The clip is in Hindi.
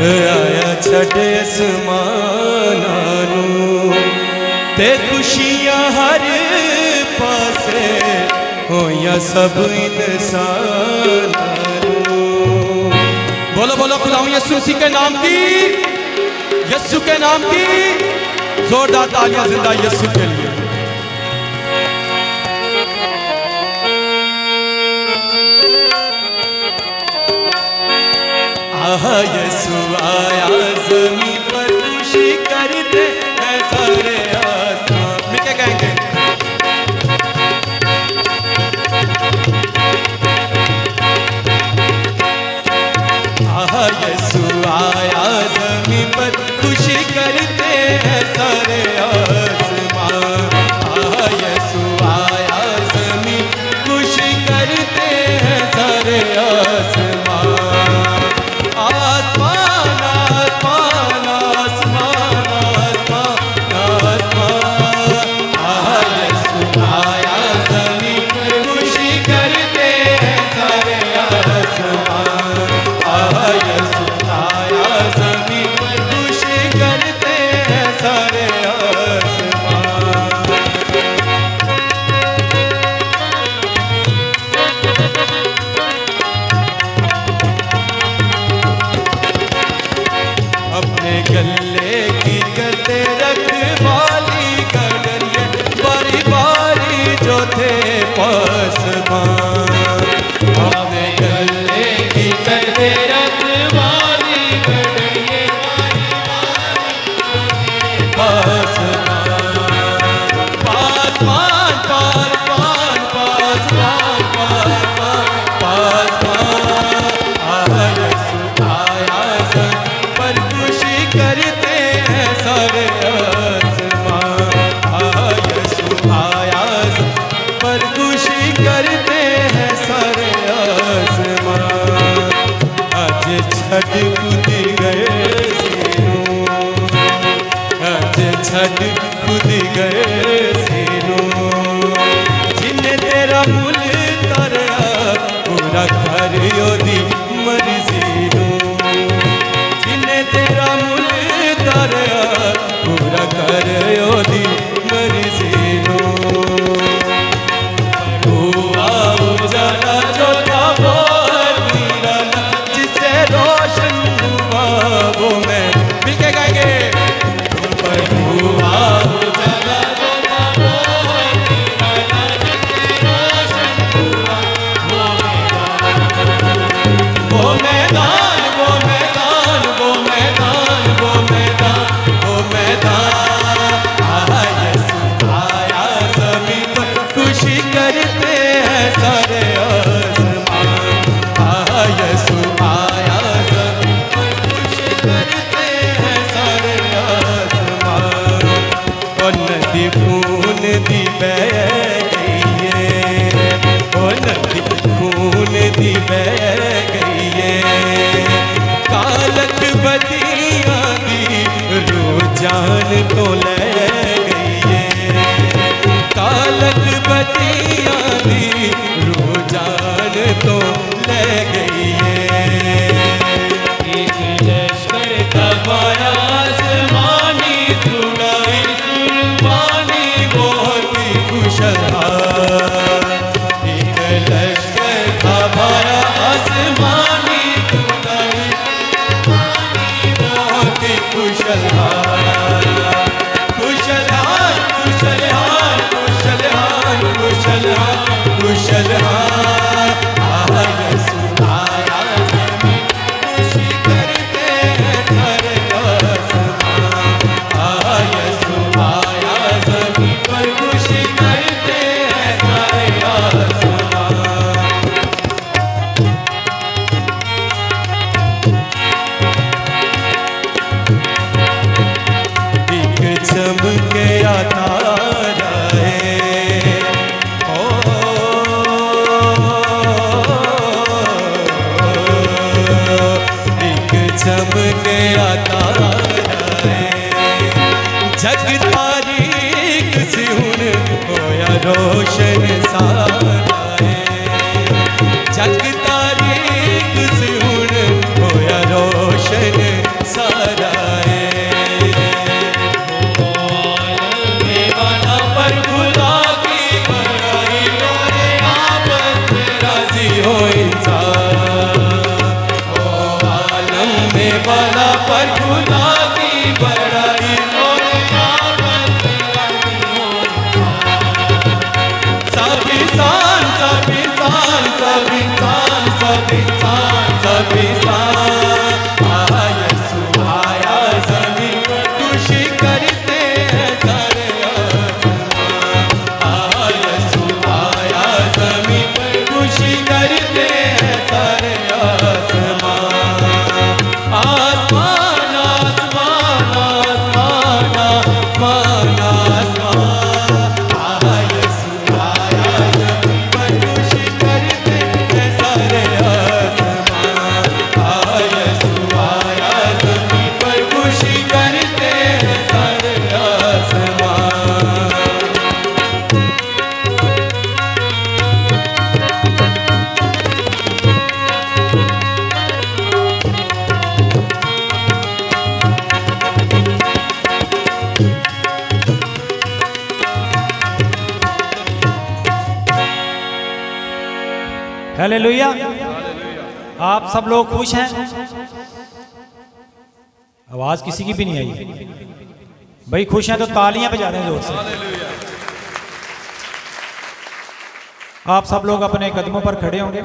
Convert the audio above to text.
आया छड़े आसमानां ते खुशियां हर पासे होया सब इंसानां। बोलो बोलो खुदावंद यीशु मसीह के नाम की, यीशु के नाम की जोरदार तालियां जिंदा यीशु के लिए। आहा यीशु आया ज़मीन पर खुशी करते हैं सारे आसमान। मिलके गाएंगे। आहा यीशु आया ज़मीन पर खुशी करते हैं सारे आसमान। आहा यीशु आया ज़मीन खुशी करते हैं सारे आसमान। आसमान आसमान आसमान आसमान आसमान। आहा यीशु आया ज़मीन पर खुशी करते हैं सारे आसमान। आहा यीशु आया ज़मीन पर खुशी करते हैं सारे आसमान। अपने गले की करते रखवाली करिए बारी बारी जो थे पासबान। अपने गले की करते रखवाली करिए पासबान। पासबान पासबान पासबान पासबान पासबान। आहा यीशु आया ज़मीन पर खुशी करते हैं सारे आसमान। आहा यीशु आया ज़मीन पर खुशी करते हैं सारे आसमान। आज छठ कूद गए सीनों, आज छठ कूद गए सीनों। जिन्हें तेरा मुल तरया पूरा कर योदी मर्जी नूं। जिन्हें तेरा मुल तरया पूरा कर योदी मर्जी नूं। हुआ उजाला जो था वो निराला, जिससे रोशन हुआ वो मैं। मिलके गाएंगे। पर हुआ उजाला जो था वो निराला, जिससे रोशन हुआ वो मैदान। वो मैदान वो मैदान वो मैदान वो मैदान वो मैदान। आहा यीशु आया ज़मीन पर खुशी करते हैं सारे आसमान। आहा यीशु आया ज़मीन पर खुशी करते हैं सारे आसमान। और नदी खून दी बह गई है, और नदी खून दी बह गई है। कालक बदियां दी रूह जान तो ले गई है। कालक बदियां दी रूह जान तो ले गई है। एक लश्कर का माया आसमानी सुनाई सुरबानी बहुत ही खुशहाल। एक लश्कर का माया आसमानी सुनाई बहुत ही खुशहाल। खुशहाल खुशहाल खुशहाल खुशहाल खुशहाल। आहा यीशु आया ज़मीन खुशी करते हैं सारे आसमान। आहा यीशु आया ज़मीन पर खुशी करते हैं सारे आसमान। एक चमके तारा है, ओ एक चमके तारा है। जग तारीक सी हुन होया रोशन सारा है। जग तारीक सी हुन होया रोशन पर खुदा की बड़ाई और सब इंसान सब इंसान सब इंसान सब इंसान सब इंसान आया ज़मीन पर खुशी करते हैं सारे आसमान आया ज़मीन पर खुशी करते हैं सारे आसमान आसमान आसमान आसमान आसमान आसमान आया ज़मीन पर खुशी करते हैं सारे आसमान आया ज़मीन पर खुशी करते हैं सारे आसमान। हालेलुया। आप सब लोग खुश हैं? आवाज किसी की भी नहीं आई। भाई खुश हैं तो तालियां बजा दें जोर से। आप सब लोग अपने कदमों पर खड़े होंगे।